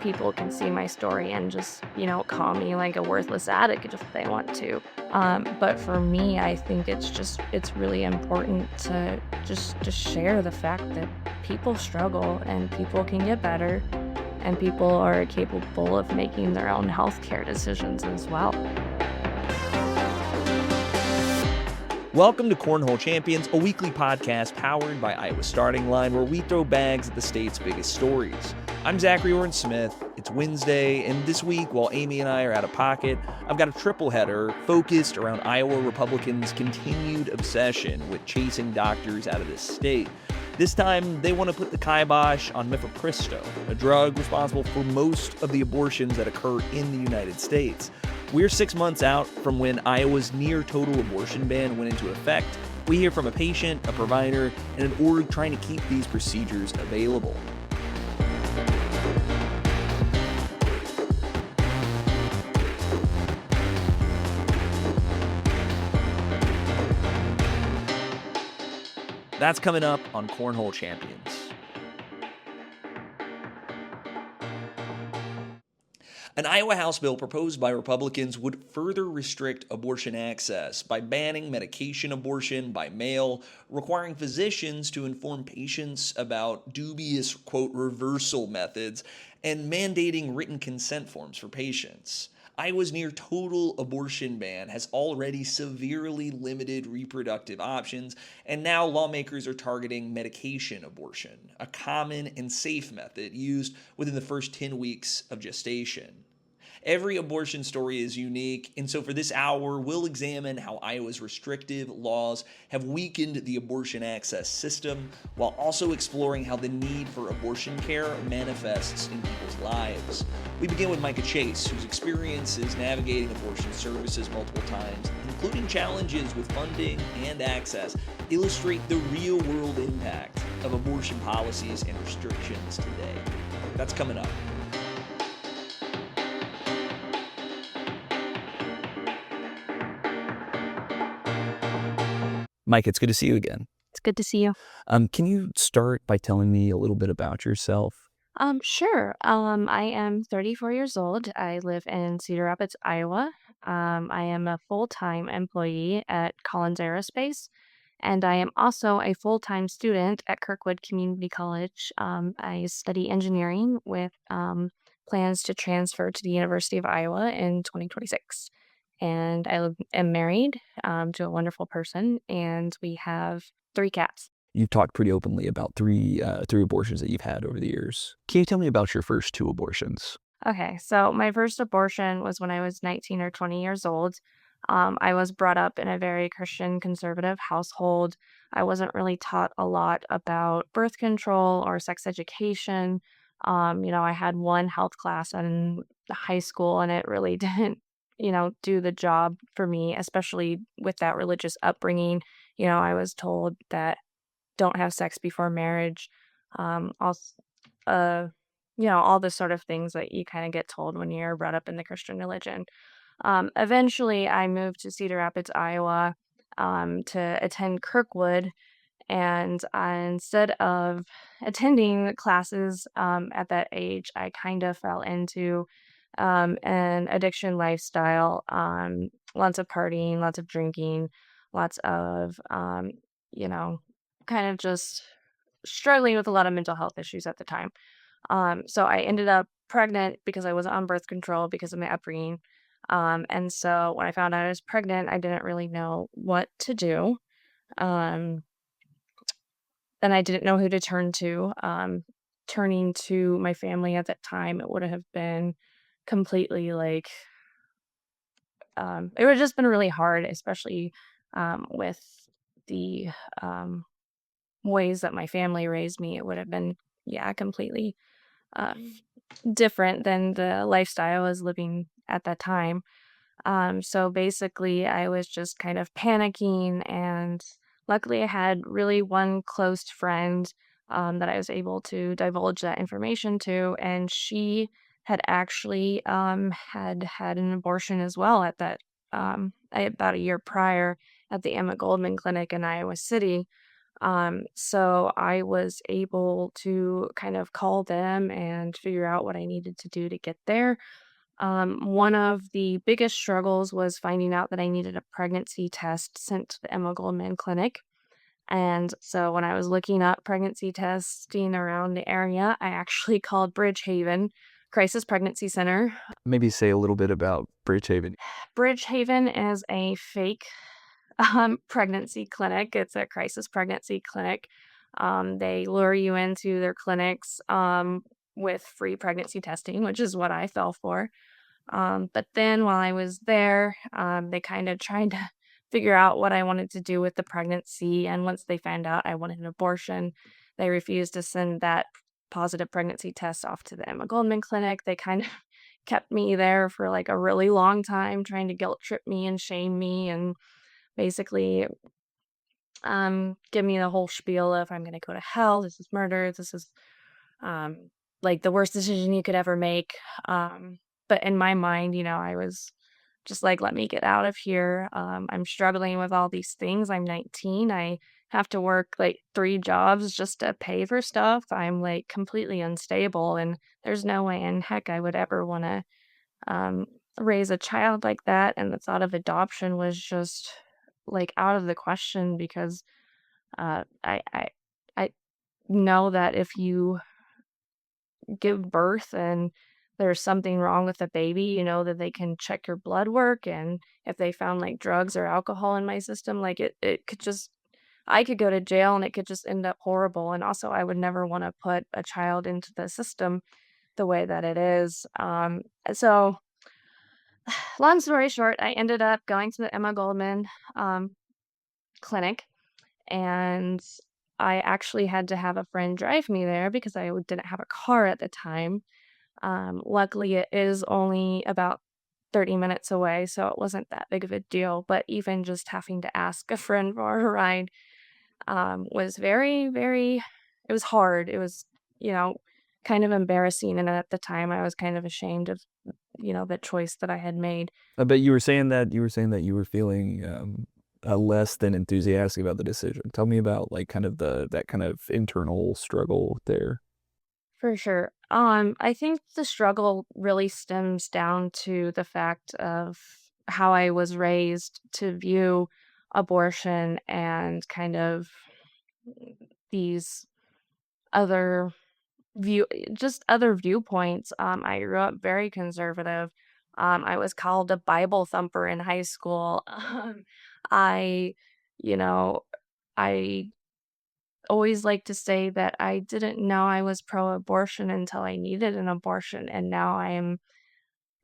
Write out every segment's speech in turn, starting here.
people can see my story and just, call me like a worthless addict if they want to. But for me, I think it's really important to just share the fact that people struggle and people can get better and people are capable of making their own healthcare decisions as well. Welcome to Cornhole Champions, a weekly podcast powered by Iowa Starting Line, where we throw bags at the state's biggest stories. I'm Zachary Oren Smith. It's Wednesday, and this week, while Amy and I are out of pocket, I've got a triple header focused around Iowa Republicans' continued obsession with chasing doctors out of this state. This time, they want to put the kibosh on mifepristone, a drug responsible for most of the abortions that occur in the United States. We're 6 months out from when Iowa's near-total abortion ban went into effect. We hear from a patient, a provider, and an org trying to keep these procedures available. That's coming up on Cornhole Champions. An Iowa House bill proposed by Republicans would further restrict abortion access by banning medication abortion by mail, requiring physicians to inform patients about dubious, quote, reversal methods, and mandating written consent forms for patients. Iowa's near-total abortion ban has already severely limited reproductive options, and now lawmakers are targeting medication abortion, a common and safe method used within the first 10 weeks of gestation. Every abortion story is unique, and so for this hour, we'll examine how Iowa's restrictive laws have weakened the abortion access system, while also exploring how the need for abortion care manifests in people's lives. We begin with Mica, whose experiences navigating abortion services multiple times, including challenges with funding and access, illustrate the real-world impact of abortion policies and restrictions today. That's coming up. Mike, it's good to see you again. It's good to see you. Can you start by telling me a little bit about yourself? Sure. I am 34 years old. I live in Cedar Rapids, Iowa. I am a full-time employee at Collins Aerospace, and I am also a full-time student at Kirkwood Community College. I study engineering with plans to transfer to the University of Iowa in 2026. And am married to a wonderful person, and we have 3 cats. You've talked pretty openly about three abortions that you've had over the years. Can you tell me about your first 2 abortions? Okay, so my first abortion was when I was 19 or 20 years old. I was brought up in a very Christian conservative household. I wasn't really taught a lot about birth control or sex education. I had one health class in high school, and it really didn't, do the job for me, especially with that religious upbringing. I was told that don't have sex before marriage. Also, all the sort of things that you kind of get told when you're brought up in the Christian religion. Eventually, I moved to Cedar Rapids, Iowa, to attend Kirkwood. And instead of attending classes at that age, I kind of fell into an addiction lifestyle, lots of partying, lots of drinking, lots of, kind of just struggling with a lot of mental health issues at the time. So I ended up pregnant because I was on birth control because of my upbringing. And so when I found out I was pregnant, I didn't really know what to do. Um, and I didn't know who to turn to. Turning to my family at that time, it would have been completely like, it would have just been really hard, especially with the ways that my family raised me. It would have been, completely uh, different than the lifestyle I was living at that time. So basically, I was just kind of panicking, and luckily, I had really one close friend that I was able to divulge that information to, and she had actually had an abortion as well at that about a year prior at the Emma Goldman Clinic in Iowa City. So I was able to kind of call them and figure out what I needed to do to get there. One of the biggest struggles was finding out that I needed a pregnancy test sent to the Emma Goldman Clinic. And so when I was looking up pregnancy testing around the area, I actually called Bridgehaven Crisis Pregnancy Center. Maybe say a little bit about Bridgehaven. Bridgehaven is a fake pregnancy clinic. It's a crisis pregnancy clinic. They lure you into their clinics with free pregnancy testing, which is what I fell for. But then while I was there, they kind of tried to figure out what I wanted to do with the pregnancy. And once they found out I wanted an abortion, they refused to send that positive pregnancy test off to the Emma Goldman Clinic. They kind of kept me there for like a really long time, trying to guilt trip me and shame me and basically give me the whole spiel of I'm going to go to hell. This is murder. This is um, like the worst decision you could ever make. But in my mind, I was just like, let me get out of here. I'm struggling with all these things. I'm 19. I have to work like 3 jobs just to pay for stuff. I'm like completely unstable, and there's no way in heck I would ever want to um, raise a child like that. And the thought of adoption was just like out of the question because I know that if you give birth and there's something wrong with the baby, that they can check your blood work. And if they found like drugs or alcohol in my system, like it could just, I could go to jail and it could just end up horrible. And also, I would never want to put a child into the system the way that it is. So, long story short, I ended up going to the Emma Goldman um, clinic, and I actually had to have a friend drive me there because I didn't have a car at the time. Luckily, it is only about 30 minutes away, so it wasn't that big of a deal. But even just having to ask a friend for a ride was very, very, it was hard. It was, you know, kind of embarrassing. And at the time, I was kind of ashamed of, the choice that I had made. But you were feeling less than enthusiastic about the decision. Tell me about like kind of that kind of internal struggle there. For sure. I think the struggle really stems down to the fact of how I was raised to view abortion and kind of these other just other viewpoints. I grew up very conservative. I was called a Bible thumper in high school. I, you know, I always like to say that I didn't know I was pro-abortion until I needed an abortion, and now I am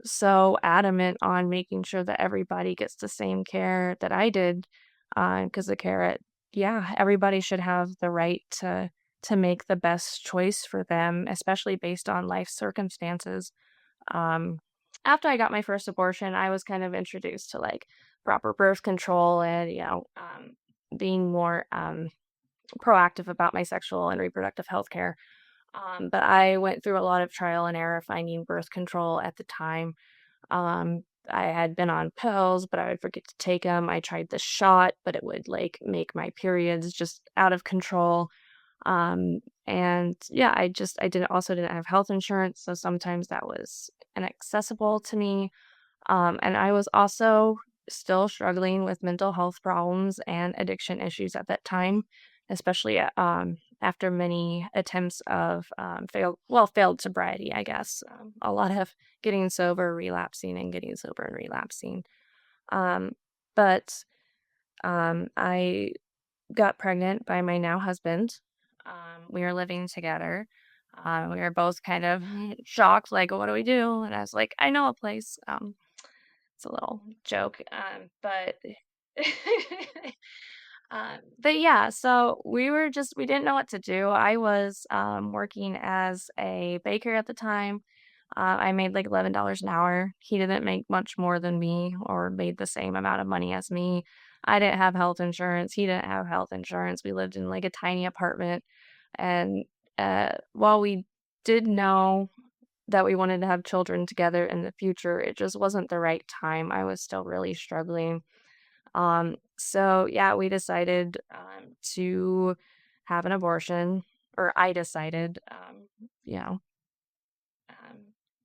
so adamant on making sure that everybody gets the same care that I did, because the care yeah, everybody should have the right to make the best choice for them, especially based on life circumstances. Um, After I got my first abortion, I was kind of introduced to like proper birth control and being more proactive about my sexual and reproductive health care. But I went through a lot of trial and error finding birth control at the time. I had been on pills, but I would forget to take them. I tried the shot, but it would like make my periods just out of control. And yeah, I didn't have health insurance, so sometimes that was inaccessible to me. And I was also still struggling with mental health problems and addiction issues at that time, especially after many attempts of failed sobriety, I guess. A lot of getting sober, relapsing, and getting sober and relapsing. Um, but I got pregnant by my now husband. We were living together. We were both kind of shocked, like, what do we do? And I was like, I know a place. It's a little joke, but yeah, so we didn't know what to do. I was working as a baker at the time. I made like $11 an hour. He didn't make much more than me or made the same amount of money as me. I didn't have health insurance. He didn't have health insurance. We lived in like a tiny apartment. And while we did know that we wanted to have children together in the future, it just wasn't the right time. I was still really struggling. So yeah, we decided to have an abortion, or I decided, you know, um,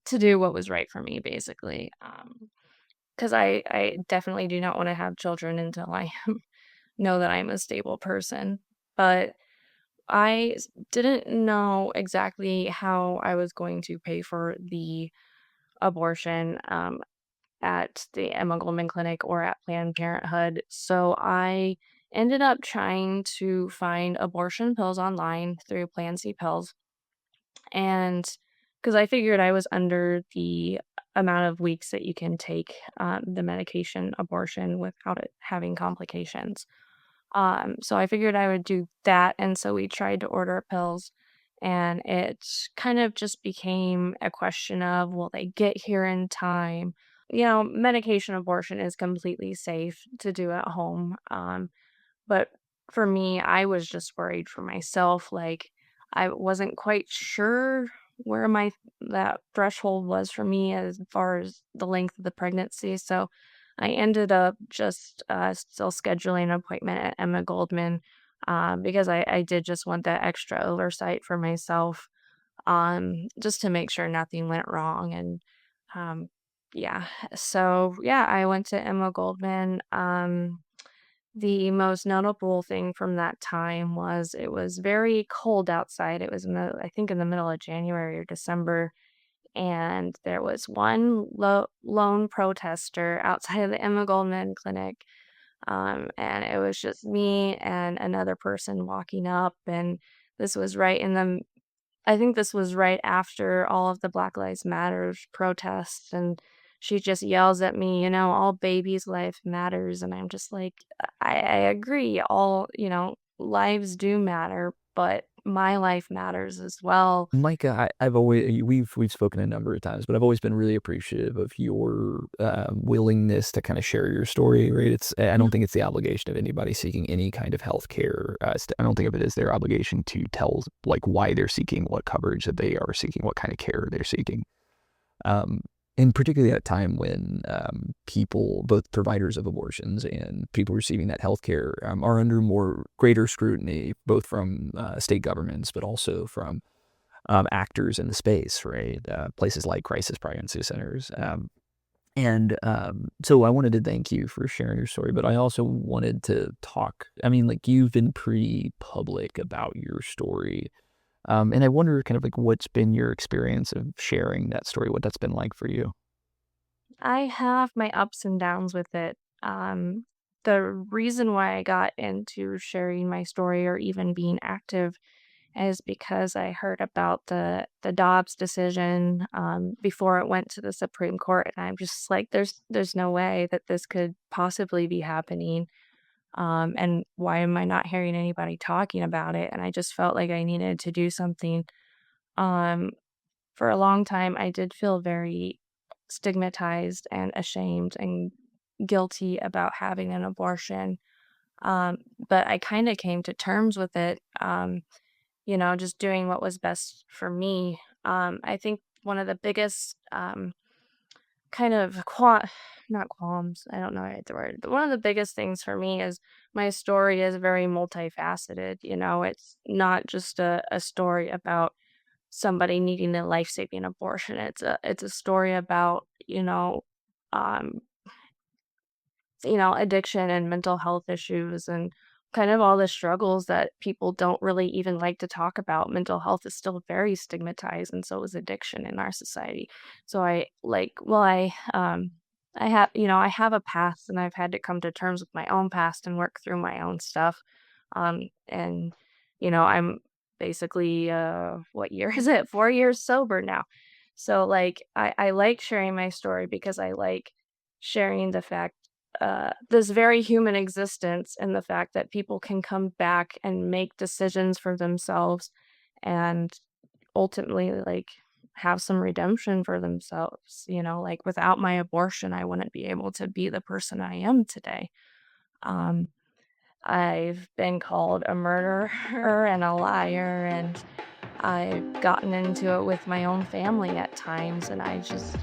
to do what was right for me, basically. Because I definitely do not want to have children until I know that I'm a stable person. But didn't know exactly how I was going to pay for the abortion at the Emma Goldman Clinic or at Planned Parenthood. So I ended up trying to find abortion pills online through Plan C Pills. And because I figured I was under the amount of weeks that you can take the medication abortion without it having complications. So I figured I would do that, and so we tried to order pills, and it kind of just became a question of, will they get here in time? Medication abortion is completely safe to do at home. But for me, I was just worried for myself. Like, I wasn't quite sure where my that threshold was for me as far as the length of the pregnancy. So I ended up just still scheduling an appointment at Emma Goldman because I did just want that extra oversight for myself, just to make sure nothing went wrong. And um, yeah, so yeah, I went to Emma Goldman. The most notable thing from that time was it was very cold outside. It was I think in the middle of January or December, and there was one lone protester outside of the Emma Goldman Clinic, and it was just me and another person walking up, and this was right in the I think this was right after all of the Black Lives Matter protests, and she just yells at me, "All babies' life matters," and I'm just like, I agree, all, lives do matter, but my life matters as well." Micah, I've always we've spoken a number of times, but I've always been really appreciative of your willingness to kind of share your story. Right? I don't think it's the obligation of anybody seeking any kind of health care. I don't think of it as their obligation to tell like why they're seeking what coverage that they are seeking, what kind of care they're seeking. And particularly at a time when people, both providers of abortions and people receiving that health care, are under greater scrutiny, both from state governments, but also from actors in the space, right? Places like crisis pregnancy centers. So I wanted to thank you for sharing your story, but I also wanted to talk. I mean, like, you've been pretty public about your story. And I wonder kind of like what's been your experience of sharing that story, what that's been like for you. I have my ups and downs with it. The reason why I got into sharing my story or even being active is because I heard about the Dobbs decision before it went to the Supreme Court, and I'm just like, there's no way that this could possibly be happening. And why am I not hearing anybody talking about it? And I just felt like I needed to do something. Um, for a long time, I did feel very stigmatized and ashamed and guilty about having an abortion. But I kind of came to terms with it, just doing what was best for me. I think one of the biggest kind of not qualms, I don't know the word, but one of the biggest things for me is my story is very multifaceted. It's not just a story about somebody needing a life-saving abortion. It's a story about, um, addiction and mental health issues and kind of all the struggles that people don't really even like to talk about. Mental health is still very stigmatized, and so is addiction in our society. So I have a past, and I've had to come to terms with my own past and work through my own stuff. And I'm basically what year is it? 4 years sober now. So like I like sharing my story because I like sharing the fact this very human existence, and the fact that people can come back and make decisions for themselves and ultimately like have some redemption for themselves. Like, without my abortion, I wouldn't be able to be the person I am today. um I've been called a murderer and a liar, and I've gotten into it with my own family at times, and I just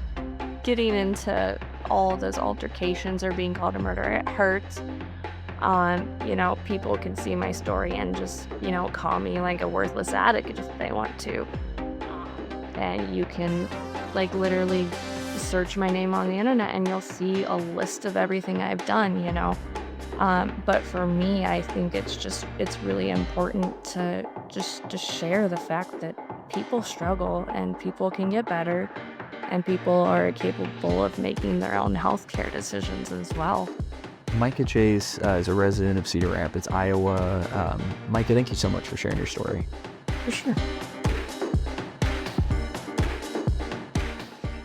getting into all of those altercations or being called a murderer, it hurts. People can see my story and just, call me like a worthless addict if they want to. And you can like literally search my name on the internet and you'll see a list of everything I've done. But for me, I think it's really important to just share the fact that people struggle and people can get better and people are capable of making their own healthcare decisions as well. Mica Chase is a resident of Cedar Rapids, Iowa. Mica, thank you so much for sharing your story. For sure.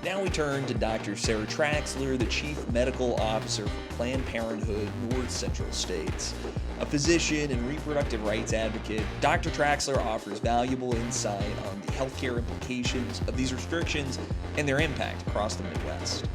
Now we turn to Dr. Sarah Traxler, the Chief Medical Officer for Planned Parenthood North Central States. A physician and reproductive rights advocate, Dr. Traxler offers valuable insight on the healthcare implications of these restrictions and their impact across the Midwest.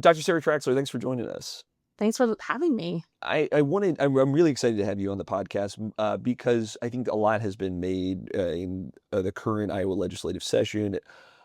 Dr. Sarah Traxler, thanks for joining us. Thanks for having me. I'm really excited to have you on the podcast because I think a lot has been made in the current Iowa legislative session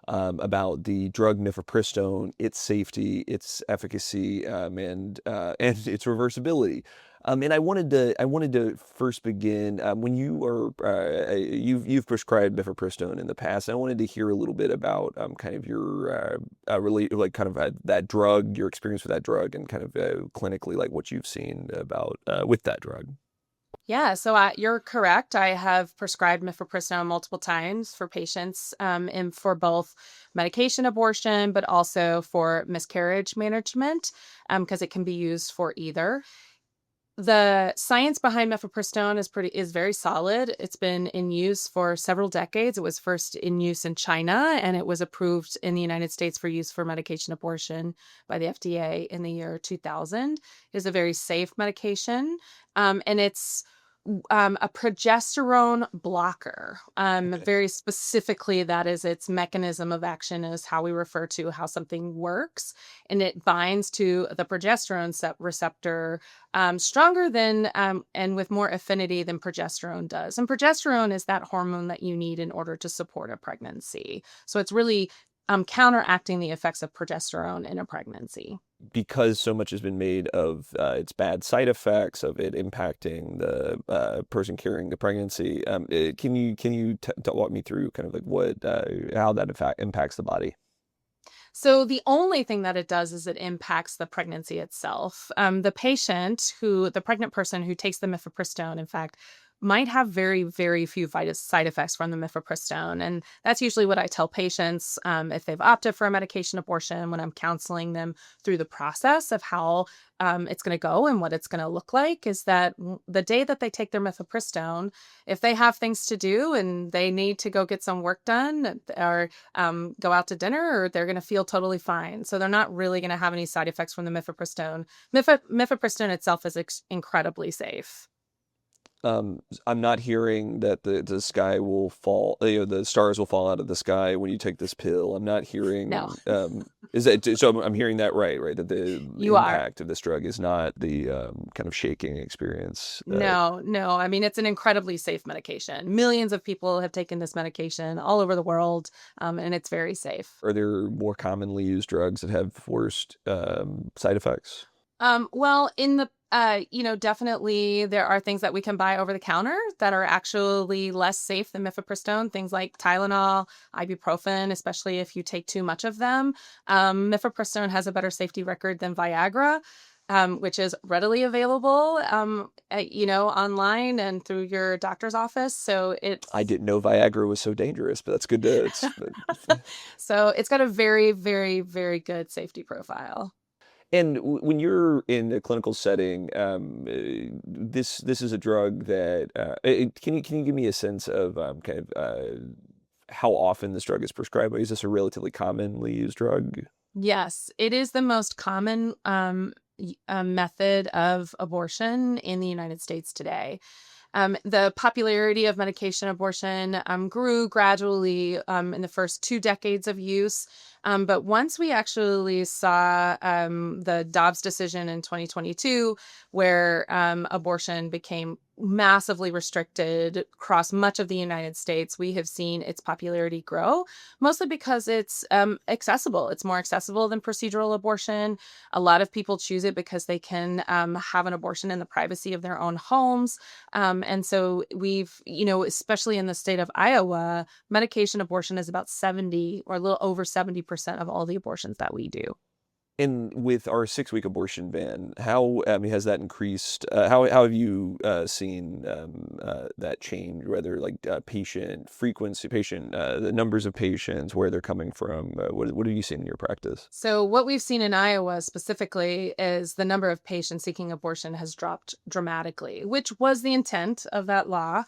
about the drug mifepristone, its safety, its efficacy, and its reversibility. And I wanted to first begin when you've prescribed mifepristone in the past. And I wanted to hear a little bit about kind of your that drug, your experience with that drug, and kind of clinically like what you've seen about with that drug. Yeah, so you're correct. I have prescribed mifepristone multiple times for patients and for both medication abortion, but also for miscarriage management because it can be used for either. The science behind mifepristone is very solid. It's been in use for several decades. It was first in use in China, and it was approved in the United States for use for medication abortion by the FDA in the year 2000. It is a very safe medication, and it's a progesterone blocker. Okay. Very specifically, that is its mechanism of action, is how we refer to how something works. And it binds to the progesterone receptor stronger than and with more affinity than progesterone does. And progesterone is that hormone that you need in order to support a pregnancy. So it's really counteracting the effects of progesterone in a pregnancy. Because so much has been made of its bad side effects, of it impacting the person carrying the pregnancy, can you walk me through kind of like how that impacts the body? So the only thing that it does is it impacts the pregnancy itself. The pregnant person who takes the mifepristone, in fact, might have very, very few side effects from the mifepristone. And that's usually what I tell patients if they've opted for a medication abortion, when I'm counseling them through the process of how it's going to go and what it's going to look like, is that the day that they take their mifepristone, if they have things to do and they need to go get some work done or go out to dinner, or they're going to feel totally fine. So they're not really going to have any side effects from the mifepristone. Mifepristone itself is incredibly safe. I'm not hearing that the sky will fall, the stars will fall out of the sky when you take this pill. I'm not hearing. No. Is that so? I'm hearing that right? That the impact of this drug is not the kind of shaking experience. No. I mean, it's an incredibly safe medication. Millions of people have taken this medication all over the world, and it's very safe. Are there more commonly used drugs that have worst side effects? Well, in the definitely there are things that we can buy over the counter that are actually less safe than mifepristone. Things like Tylenol, ibuprofen, especially if you take too much of them. Mifepristone has a better safety record than Viagra, which is readily available, online and through your doctor's office. So I didn't know Viagra was so dangerous, but that's good to. So it's got a very, very, very good safety profile. And when you're in a clinical setting, this is a drug that can you give me a sense of how often this drug is prescribed? Is this a relatively commonly used drug? Yes, it is the most common method of abortion in the United States today. The popularity of medication abortion grew gradually in the first 2 decades of use. But once we actually saw the Dobbs decision in 2022, where abortion became massively restricted across much of the United States, we have seen its popularity grow, mostly because it's accessible. It's more accessible than procedural abortion. A lot of people choose it because they can have an abortion in the privacy of their own homes. And so we've, especially in the state of Iowa, medication abortion is about 70 or a little over 70% of all the abortions that we do. And with our 6-week abortion ban, how has that increased? How have you seen that change? Whether like patient frequency, the numbers of patients, where they're coming from. What have you seen in your practice? So what we've seen in Iowa specifically is the number of patients seeking abortion has dropped dramatically, which was the intent of that law.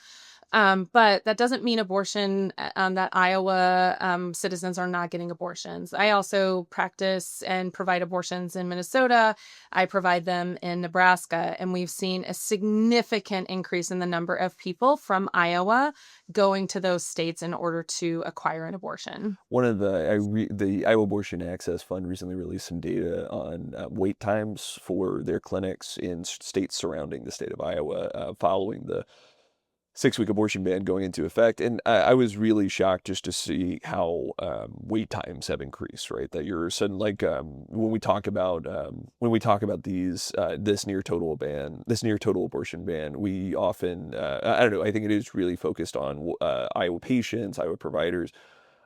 But that doesn't mean that Iowa citizens are not getting abortions. I also practice and provide abortions in Minnesota. I provide them in Nebraska, and we've seen a significant increase in the number of people from Iowa going to those states in order to acquire an abortion. One of the Iowa Abortion Access Fund recently released some data on wait times for their clinics in states surrounding the state of Iowa following the 6-week abortion ban going into effect. And I was really shocked just to see how wait times have increased, right? That you're suddenly like when we talk about this near total abortion ban, we often I don't know, I think it is really focused on Iowa patients, Iowa providers,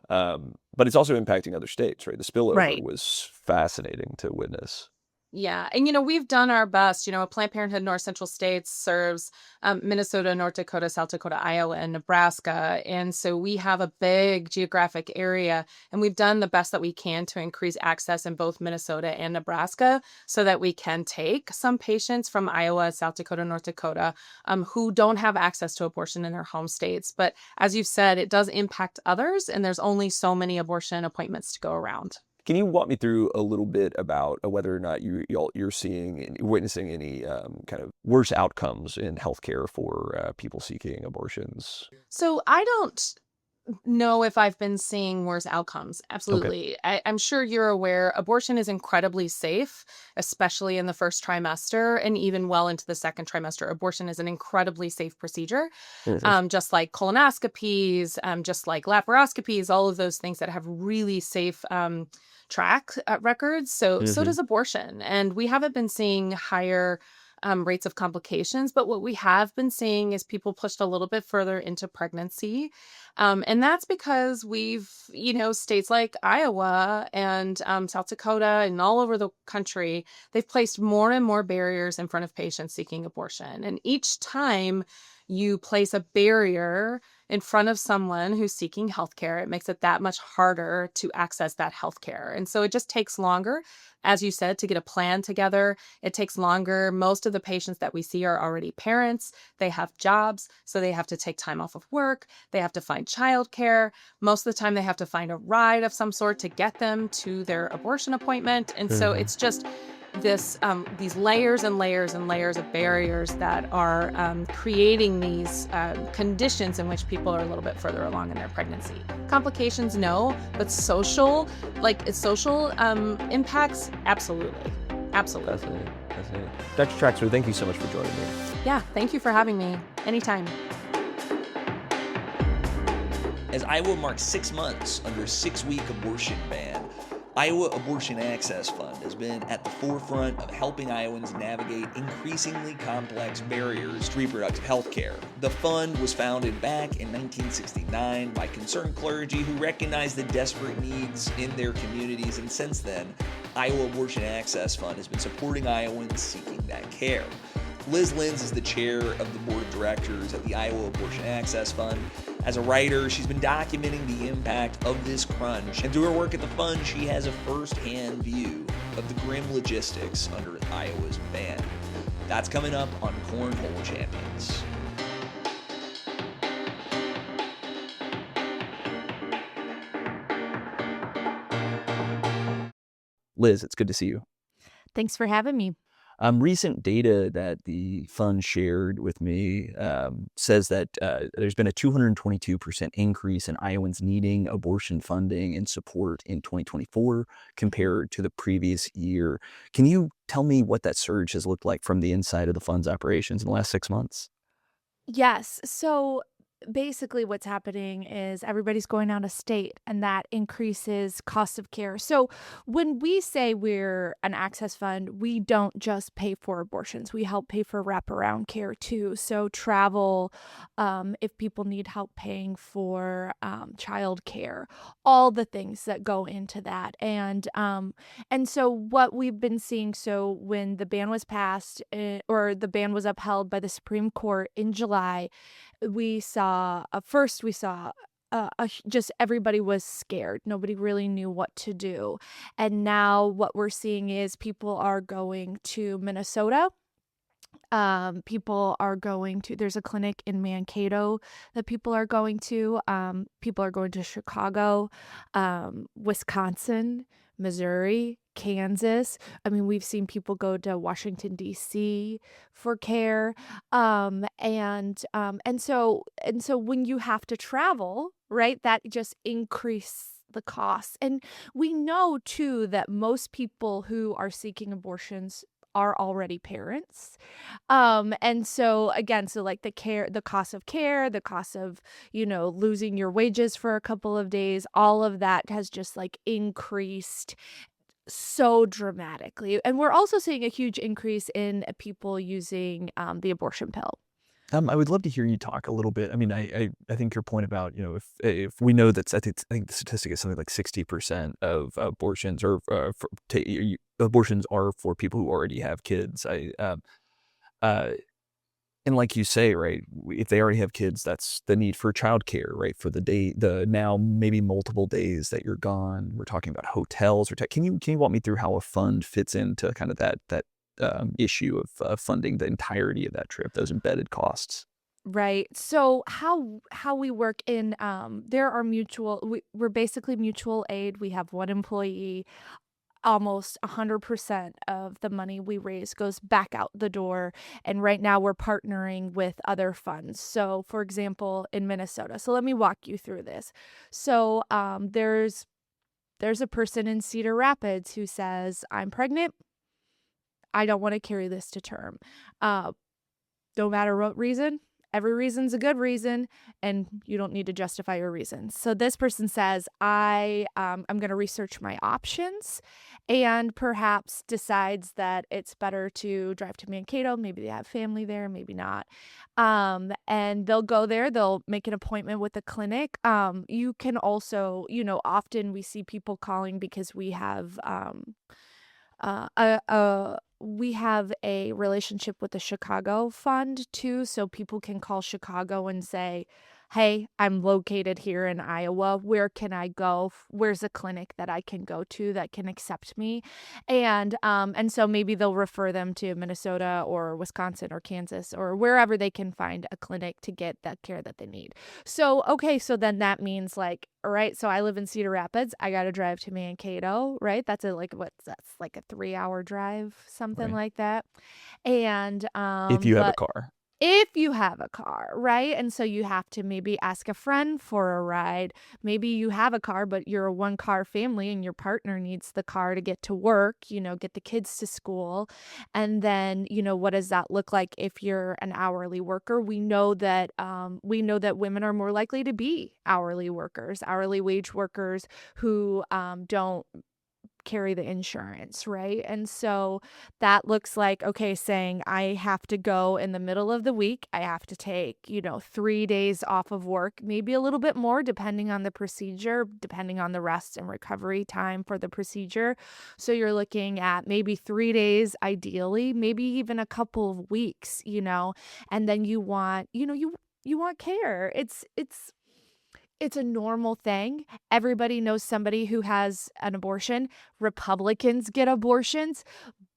but it's also impacting other states, right? The spillover Right. was fascinating to witness. Yeah. And, we've done our best. Planned Parenthood North Central States serves Minnesota, North Dakota, South Dakota, Iowa, and Nebraska. And so we have a big geographic area, and we've done the best that we can to increase access in both Minnesota and Nebraska so that we can take some patients from Iowa, South Dakota, North Dakota, who don't have access to abortion in their home states. But as you've said, it does impact others, and there's only so many abortion appointments to go around. Can you walk me through a little bit about whether or not you're witnessing any kind of worse outcomes in healthcare for people seeking abortions? So I don't know if I've been seeing worse outcomes. Absolutely. I'm sure you're aware abortion is incredibly safe, especially in the first trimester and even well into the second trimester. Abortion is an incredibly safe procedure, just like colonoscopies, just like laparoscopies, all of those things that have really safe track records. So does abortion. And we haven't been seeing higher rates of complications, but what we have been seeing is people pushed a little bit further into pregnancy. And that's because we've, states like Iowa and South Dakota and all over the country, they've placed more and more barriers in front of patients seeking abortion. And each time you place a barrier in front of someone who's seeking healthcare, it makes it that much harder to access that healthcare. And so it just takes longer, as you said, to get a plan together. It takes longer. Most of the patients that we see are already parents. They have jobs, so they have to take time off of work. They have to find childcare. Most of the time they have to find a ride of some sort to get them to their abortion appointment. And so it's just these layers and layers and layers of barriers that are creating these conditions in which people are a little bit further along in their pregnancy. Complications, no, but social impacts, absolutely. Fascinating. Dr. Traxler, thank you so much for joining me. Yeah, thank you for having me. Anytime. As Iowa marks 6 months under a 6-week abortion ban, Iowa Abortion Access Fund has been at the forefront of helping Iowans navigate increasingly complex barriers to reproductive health care. The fund was founded back in 1969 by concerned clergy who recognized the desperate needs in their communities, and since then, Iowa Abortion Access Fund has been supporting Iowans seeking that care. Liz Lenz is the chair of the board of directors at the Iowa Abortion Access Fund. As a writer, she's been documenting the impact of this crunch, and through her work at the fund, she has a first-hand view of the grim logistics under Iowa's ban. That's coming up on Cornhole Champions. Liz, it's good to see you. Thanks for having me. Recent data that the fund shared with me says that there's been a 222% increase in Iowans needing abortion funding and support in 2024 compared to the previous year. Can you tell me what that surge has looked like from the inside of the fund's operations in the last 6 months? Yes. So basically, what's happening is everybody's going out of state, and that increases cost of care. So when we say we're an access fund, we don't just pay for abortions. We help pay for wraparound care too. So travel, if people need help paying for child care, all the things that go into that. And so what we've been seeing, so when the ban was passed, or the ban was upheld by the Supreme Court in July, we saw first we saw just everybody was scared. Nobody really knew what to do. And now what we're seeing is people are going to Minnesota. People are going to, there's a clinic in Mankato that people are going to. People are going to Chicago, Wisconsin, Missouri, Kansas. I mean, we've seen people go to Washington, D.C. for care. And so when you have to travel, right, that just increase the costs. And we know too that most people who are seeking abortions are already parents. And so again, so like the cost of care, the cost of, losing your wages for a couple of days, all of that has just like increased so dramatically. And we're also seeing a huge increase in people using the abortion pill. I would love to hear you talk a little bit. I mean, I think your point about, if we know that, I think the statistic is something like 60% of abortions abortions are for people who already have kids. And like you say, right, if they already have kids, that's the need for childcare, right? For the now maybe multiple days that you're gone. We're talking about hotels. Can you walk me through how a fund fits into kind of that issue of funding the entirety of that trip, those embedded costs? Right. So how we work in there are we're basically mutual aid. We have one employee. Almost 100% of the money we raise goes back out the door. And right now we're partnering with other funds. So for example, in Minnesota. So let me walk you through this. So there's a person in Cedar Rapids who says, I'm pregnant. I don't want to carry this to term. No matter what reason, every reason's a good reason, and you don't need to justify your reasons. So this person says, I'm going to research my options, and perhaps decides that it's better to drive to Mankato. Maybe they have family there, maybe not. And they'll go there. They'll make an appointment with the clinic. You can also, often we see people calling because we have we have a relationship with the Chicago Fund too, so people can call Chicago and say, hey, I'm located here in Iowa. Where can I go? Where's a clinic that I can go to that can accept me? And so maybe they'll refer them to Minnesota or Wisconsin or Kansas or wherever they can find a clinic to get that care that they need. So, okay, so then that means like, all right, so I live in Cedar Rapids. I got to drive to Mankato, right? That's like a 3-hour drive, something Right. like that. And If you have a but car. if you have a car, right? And so you have to maybe ask a friend for a ride. Maybe you have a car, but you're a one-car family and your partner needs the car to get to work, get the kids to school. And then, what does that look like if you're an hourly worker? We know that women are more likely to be hourly workers, hourly wage workers who don't carry the insurance, right? And so that looks like, okay, saying I have to go in the middle of the week. I have to take, 3 days off of work, maybe a little bit more depending on the procedure, depending on the rest and recovery time for the procedure. So you're looking at maybe 3 days, ideally, maybe even a couple of weeks, and then you want, you want care. It's a normal thing. Everybody knows somebody who has an abortion. Republicans get abortions,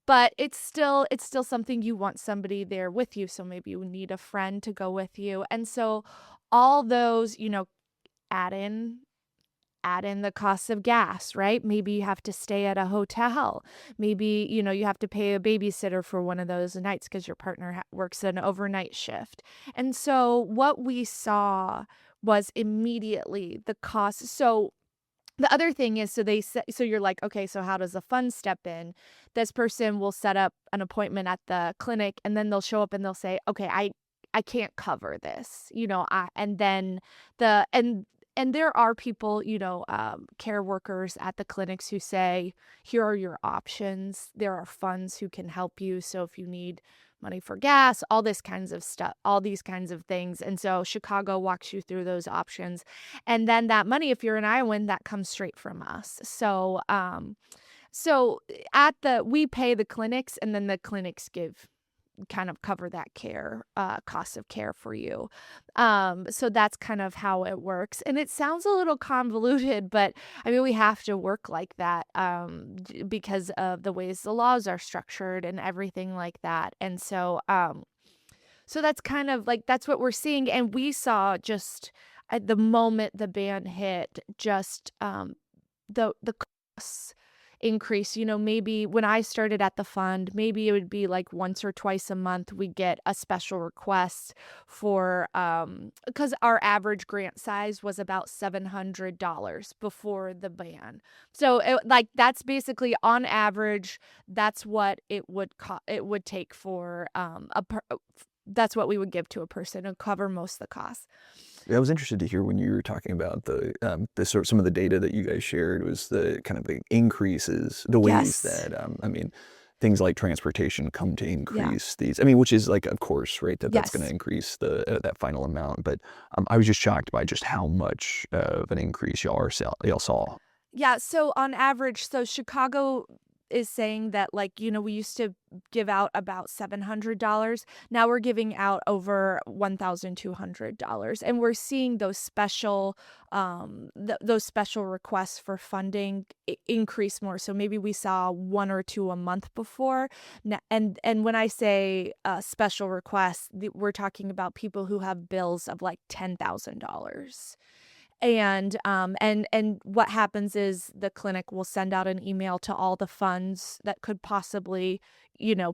but it's still something you want somebody there with you. So maybe you need a friend to go with you. And so all those, add in the cost of gas, right? Maybe you have to stay at a hotel. Maybe, you have to pay a babysitter for one of those nights because your partner works an overnight shift. And so what we saw was immediately the cost. So the other thing is, so you're like, okay, so how does the fund step in? This person will set up an appointment at the clinic and then they'll show up and they'll say, okay, I can't cover this, and then the and there are people, care workers at the clinics who say, here are your options. There are funds who can help you. So if you need money for gas, all this kinds of stuff, all these kinds of things. And so Chicago walks you through those options. And then that money, if you're an Iowan, that comes straight from us. So we pay the clinics, and then the clinics kind of cover that cost of care for you. So that's kind of how it works. And it sounds a little convoluted, but I mean, we have to work like that, because of the ways the laws are structured and everything like that. And so that's kind of like, that's what we're seeing. And we saw just at the moment the ban hit, just, the costs increase. Maybe when I started at the fund, maybe it would be like once or twice a month we get a special request for because our average grant size was about $700 before the ban. So that's basically on average, that's what it would take for that's what we would give to a person to cover most of the costs. I was interested to hear when you were talking about some of the data that you guys shared was the kind of the increases, the ways Yes. that, things like transportation come to increase these. Which is like, of course, right, that's going Yes. to increase that final amount. But I was just shocked by just how much of an increase y'all saw. Yeah, so on average, so Chicago is saying that, like, we used to give out about $700. Now we're giving out over $1,200, and we're seeing those special requests for funding increase more. So maybe we saw one or two a month before. And when I say special requests, we're talking about people who have bills of like $10,000. And what happens is the clinic will send out an email to all the funds that could possibly,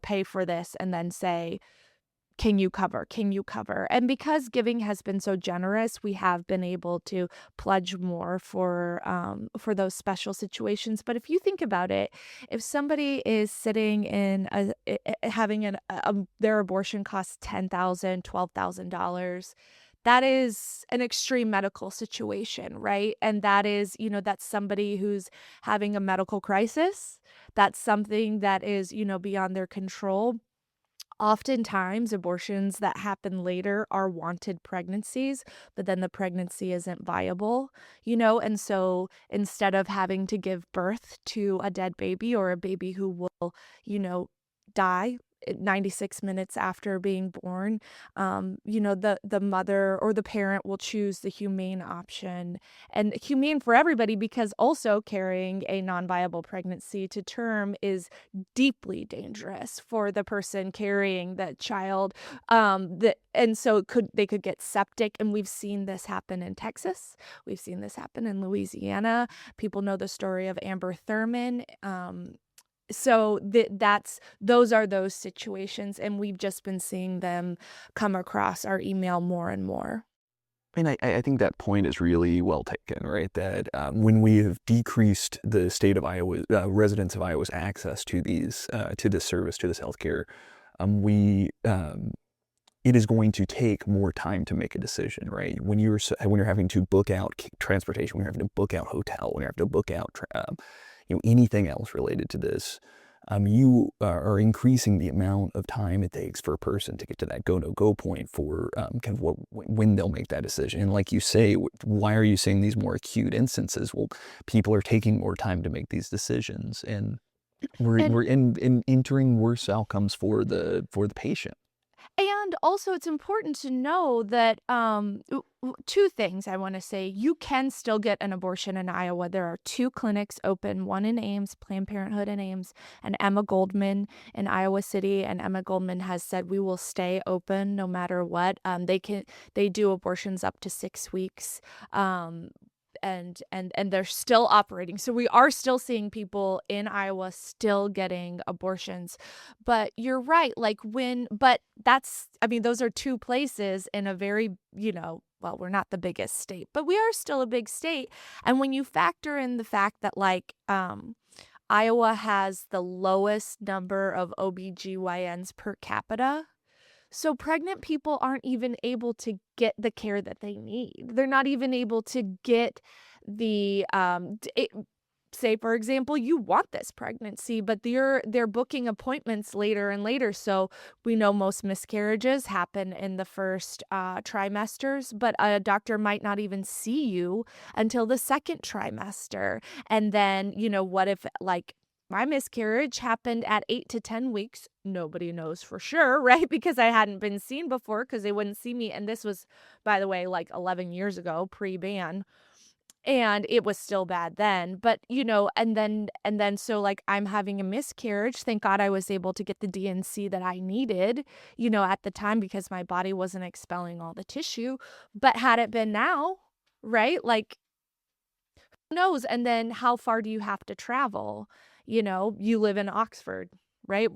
pay for this, and then say, can you cover? Can you cover? And because giving has been so generous, we have been able to pledge more for those special situations. But if you think about it, if somebody is sitting in having their abortion costs $10,000, $12,000, that is an extreme medical situation, right? And that is, that's somebody who's having a medical crisis. That's something that is, beyond their control. Oftentimes, abortions that happen later are wanted pregnancies, but then the pregnancy isn't viable, and so instead of having to give birth to a dead baby or a baby who will, die 96 minutes after being born, the mother or the parent will choose the humane option, and humane for everybody, because also carrying a non-viable pregnancy to term is deeply dangerous for the person carrying that child. And so they could get septic, and we've seen this happen in Texas. We've seen this happen in Louisiana. People know the story of Amber Thurman. So those are those situations, and we've just been seeing them come across our email more and more. I think that point is really well taken, right? That when we have decreased the state of Iowa, residents of Iowa's access to to this service, to this healthcare, it is going to take more time to make a decision, right? When you're having to book out transportation, when you're having to book out hotel, when you're having to book out anything else related to this, you are increasing the amount of time it takes for a person to get to that go-no-go point for kind of when they'll make that decision. And like you say, why are you seeing these more acute instances? Well, people are taking more time to make these decisions, and we're entering worse outcomes for the patient. And also, it's important to know that two things I want to say. You can still get an abortion in Iowa. There are 2 clinics open, one in Ames, Planned Parenthood in Ames, and Emma Goldman in Iowa City. And Emma Goldman has said we will stay open no matter what. They do abortions up to 6 weeks. And they're still operating. So we are still seeing people in Iowa still getting abortions. But you're right, but those are 2 places in a very, well, we're not the biggest state, but we are still a big state. And when you factor in the fact that Iowa has the lowest number of OBGYNs per capita, So pregnant people aren't even able to get the care that they need. They're not even able to get the say for example you want this pregnancy, but they're booking appointments later and later. So we know most miscarriages happen in the first trimesters, but a doctor might not even see you until the second trimester. And then, what if, like, my miscarriage happened at 8 to 10 weeks. Nobody knows for sure, right? Because I hadn't been seen before, because they wouldn't see me. And this was, by the way, like 11 years ago, pre-ban. And it was still bad then. But, and then so, like, I'm having a miscarriage. Thank God I was able to get the DNC that I needed, at the time, because my body wasn't expelling all the tissue. But had it been now, right? Like, who knows? And then how far do you have to travel? You live in Oxford, right?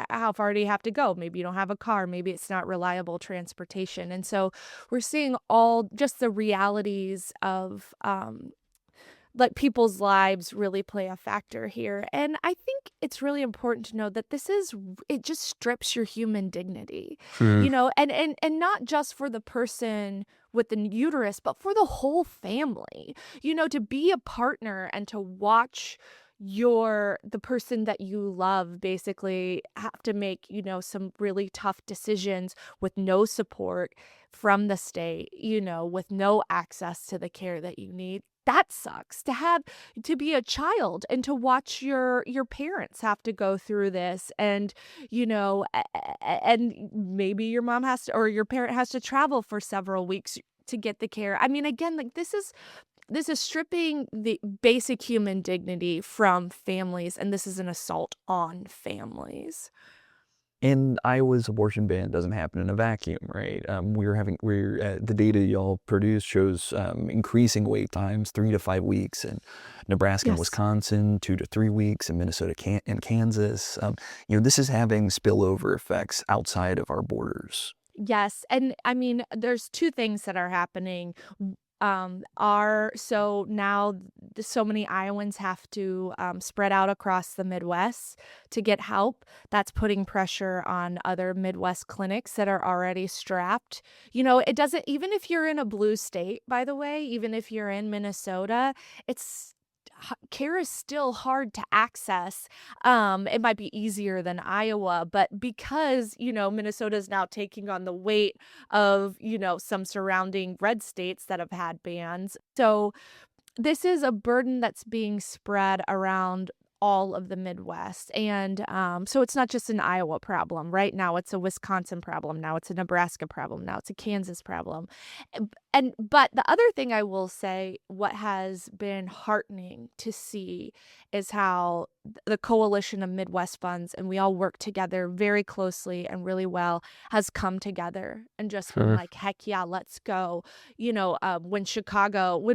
How far do you have to go? Maybe you don't have a car. Maybe it's not reliable transportation. And so we're seeing all just the realities of like people's lives really play a factor here. And I think it's really important to know that it just strips your human dignity, and not just for the person with the uterus, but for the whole family, to be a partner and to watch the person that you love basically have to make, some really tough decisions with no support from the state, with no access to the care that you need. That sucks, to be a child and to watch your parents have to go through this, and and maybe your mom has to, or your parent has to travel for several weeks to get the care. I mean, again, like, this is stripping the basic human dignity from families, and this is an assault on families. And Iowa's abortion ban doesn't happen in a vacuum, right? The data y'all produce shows increasing wait times, 3 to 5 weeks, in Nebraska and Yes. Wisconsin, 2 to 3 weeks, in Minnesota and Kansas. This is having spillover effects outside of our borders. Yes, and I mean, there's two things that are happening. So now so many Iowans have to spread out across the Midwest to get help. That's putting pressure on other Midwest clinics that are already strapped. It doesn't, even if you're in a blue state, by the way, even if you're in Minnesota, care is still hard to access. It might be easier than Iowa, but because, Minnesota is now taking on the weight of, some surrounding red states that have had bans. So this is a burden that's being spread around all of the Midwest. And so it's not just an Iowa problem. Right now it's a Wisconsin problem. Now it's a Nebraska problem. Now it's a Kansas problem. But the other thing I will say, what has been heartening to see, is how the Coalition of Midwest Funds, and we all work together very closely and really well, has come together and just been like, heck yeah, let's go. When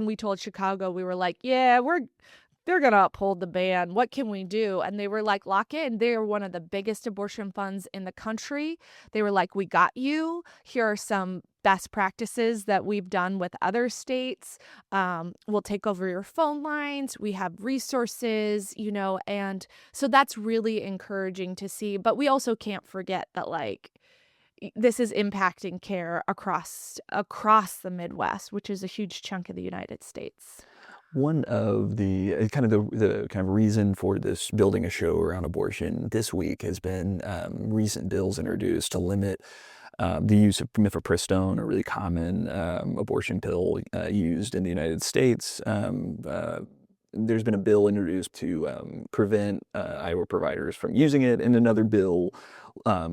we told Chicago, we were like, yeah, they're going to uphold the ban. What can we do? And they were like, lock in. They're one of the biggest abortion funds in the country. They were like, we got you. Here are some best practices that we've done with other states. We'll take over your phone lines. We have resources, and so that's really encouraging to see. But we also can't forget that, like, this is impacting care across the Midwest, which is a huge chunk of the United States. One of the kind of reason for this building a show around abortion this week has been recent bills introduced to limit the use of mifepristone, a really common abortion pill used in the United States. There's been a bill introduced to prevent Iowa providers from using it, and another bill, a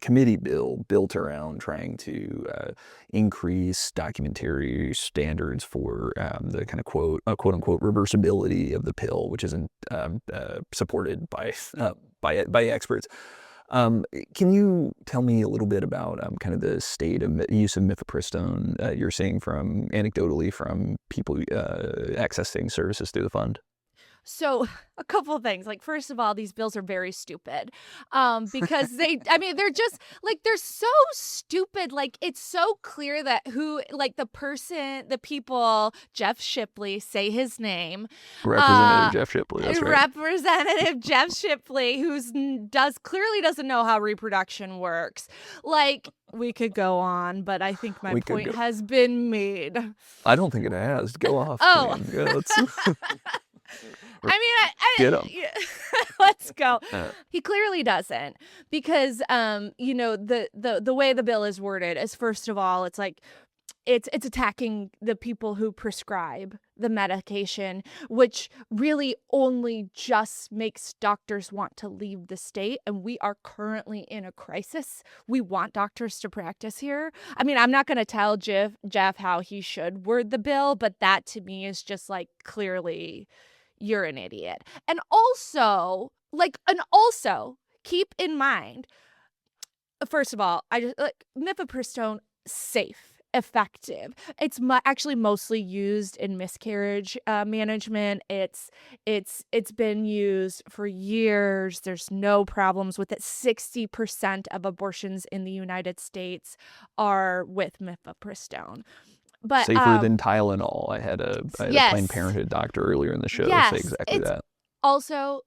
committee bill built around trying to increase documentary standards for the kind of quote unquote reversibility of the pill, which isn't supported by experts. Can you tell me a little bit about kind of the state of use of mifepristone you're seeing anecdotally from people accessing services through the fund? So a couple of things. Like, first of all, these bills are very stupid. Because they're just like, they're so stupid. Like, it's so clear that the people, Jeff Shipley, say his name. Representative Jeff Shipley, that's right. Representative Jeff Shipley, clearly doesn't know how reproduction works. Like, we could go on, but I think my point has been made. I don't think it has. Go off. Oh. Man. Yeah, let's... Get him. Let's go. He clearly doesn't, because the way the bill is worded is, first of all, it's like it's attacking the people who prescribe the medication, which really only just makes doctors want to leave the state. And we are currently in a crisis. We want doctors to practice here. I mean, I'm not going to tell Jeff how he should word the bill, but that to me is just like, clearly you're an idiot. And also keep in mind, first of all, I just like mifepristone, safe, effective. It's actually mostly used in miscarriage management. It's been used for years. There's no problems with it. 60% of abortions in the United States are with mifepristone. But safer than Tylenol. I had a Planned Parenthood doctor earlier in the show say exactly that. Also,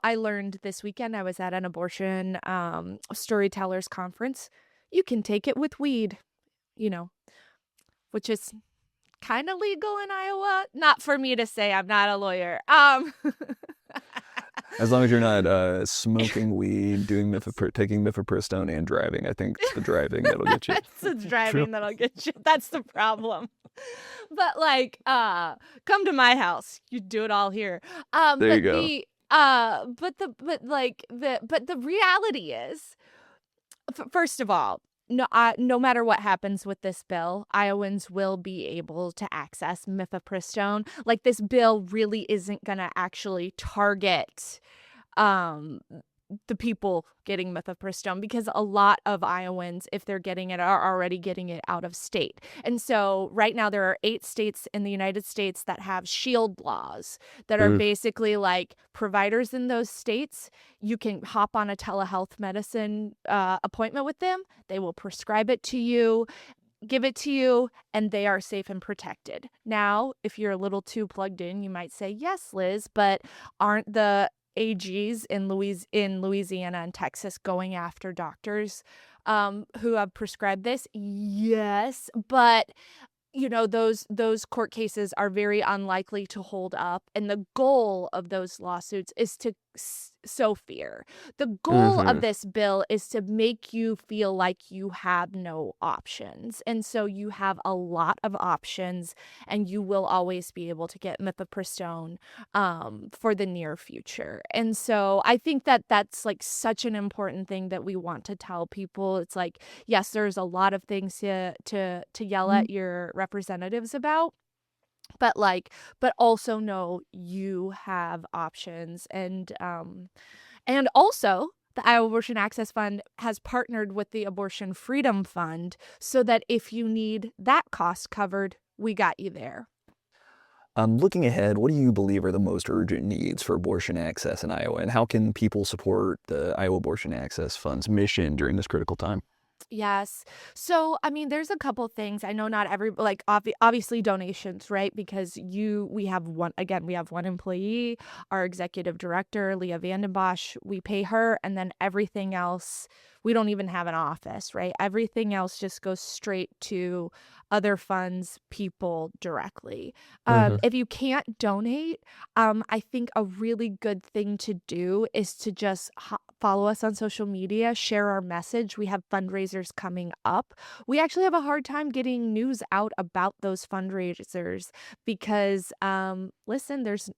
I learned this weekend, I was at an abortion storytellers conference. You can take it with weed, which is kind of legal in Iowa. Not for me to say, I'm not a lawyer. As long as you're not smoking weed, taking mifepristone and driving. I think it's the driving that'll get you. It's the driving that'll get you. That's the problem. But come to my house. You do it all here. There you go. But the reality is, first of all, no matter what happens with this bill, Iowans will be able to access mifepristone. Like, this bill really isn't going to actually target the people getting mifepristone, because a lot of Iowans, if they're getting it, are already getting it out of state. And so right now there are 8 states in the United States that have shield laws that are basically like, providers in those states, you can hop on a telehealth medicine appointment with them. They will prescribe it to you, give it to you, and they are safe and protected. Now, if you're a little too plugged in, you might say, yes, Liz, but aren't the AGs in Louisiana and Texas going after doctors who have prescribed this? Yes, but those court cases are very unlikely to hold up, and the goal of those lawsuits is to sow fear. The goal of this bill is to make you feel like you have no options, and so you have a lot of options, and you will always be able to get mifepristone for the near future. And so I think that that's like such an important thing that we want to tell people. It's like, yes, there's a lot of things to yell at your representatives about, but also know you have options. And also, the Iowa Abortion Access Fund has partnered with the Abortion Freedom Fund so that if you need that cost covered, we got you there. Looking ahead, what do you believe are the most urgent needs for abortion access in Iowa, and how can people support the Iowa Abortion Access Fund's mission during this critical time? Yes. So, I mean, there's a couple things. I know not every, obviously donations, right? Because we have one employee, our executive director, Leah Vandenbosch, we pay her, and then everything else, we don't even have an office, right? Everything else just goes straight to other funds, people directly. If you can't donate, I think a really good thing to do is to just follow us on social media, share our message. We have fundraisers coming up. We actually have a hard time getting news out about those fundraisers because, listen, there's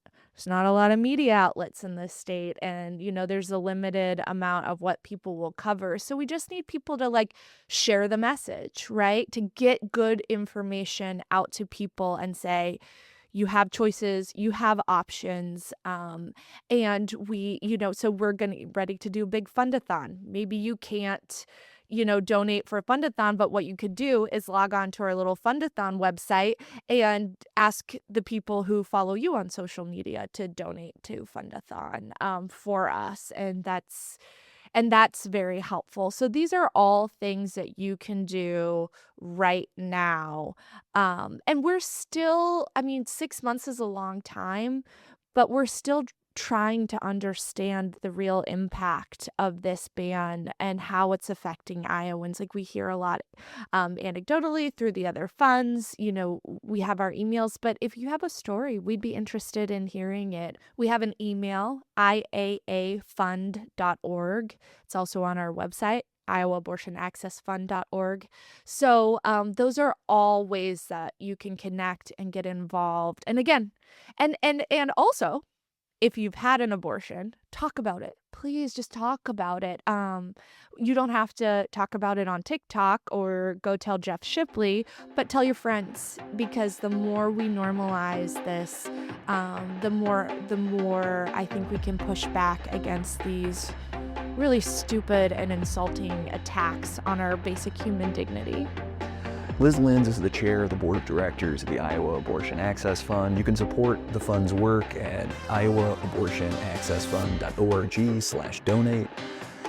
not a lot of media outlets in this state, and there's a limited amount of what people will cover. So we just need people to share the message, right? To get good information out to people and say, you have choices, you have options, and we, so we're ready to do a big fundathon. Maybe you can't donate for a fundathon, but what you could do is log on to our little fundathon website and ask the people who follow you on social media to donate to fundathon for us. And that's very helpful. So these are all things that you can do right now. And we're still, 6 months is a long time, but we're still trying to understand the real impact of this ban and how it's affecting Iowans. Like, we hear a lot anecdotally through the other funds. We have our emails, but if you have a story, we'd be interested in hearing it. We have an email, iaafund.org. It's also on our website, iowaabortionaccessfund.org. So those are all ways that you can connect and get involved. And again, and also, if you've had an abortion, talk about it. Please just talk about it. You don't have to talk about it on TikTok or go tell Jeff Shipley, but tell your friends, because the more we normalize this, the more I think we can push back against these really stupid and insulting attacks on our basic human dignity. Liz Lenz is the chair of the board of directors of the Iowa Abortion Access Fund. You can support the fund's work at iowaabortionaccessfund.org/donate.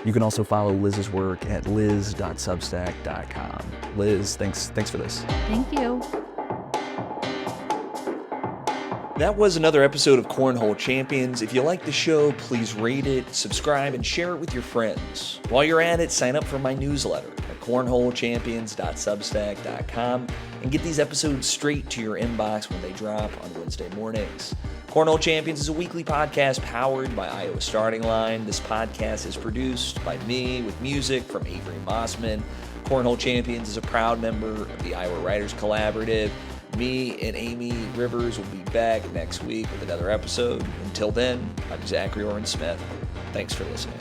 You can also follow Liz's work at liz.substack.com. Liz, thanks for this. Thank you. That was another episode of Cornhole Champions. If you like the show, please rate it, subscribe, and share it with your friends. While you're at it, sign up for my newsletter at cornholechampions.substack.com and get these episodes straight to your inbox when they drop on Wednesday mornings. Cornhole Champions is a weekly podcast powered by Iowa Starting Line. This podcast is produced by me with music from Avery Mossman. Cornhole Champions is a proud member of the Iowa Writers Collaborative. Me and Amy Rivers will be back next week with another episode. Until then, I'm Zachary Oren Smith. Thanks for listening.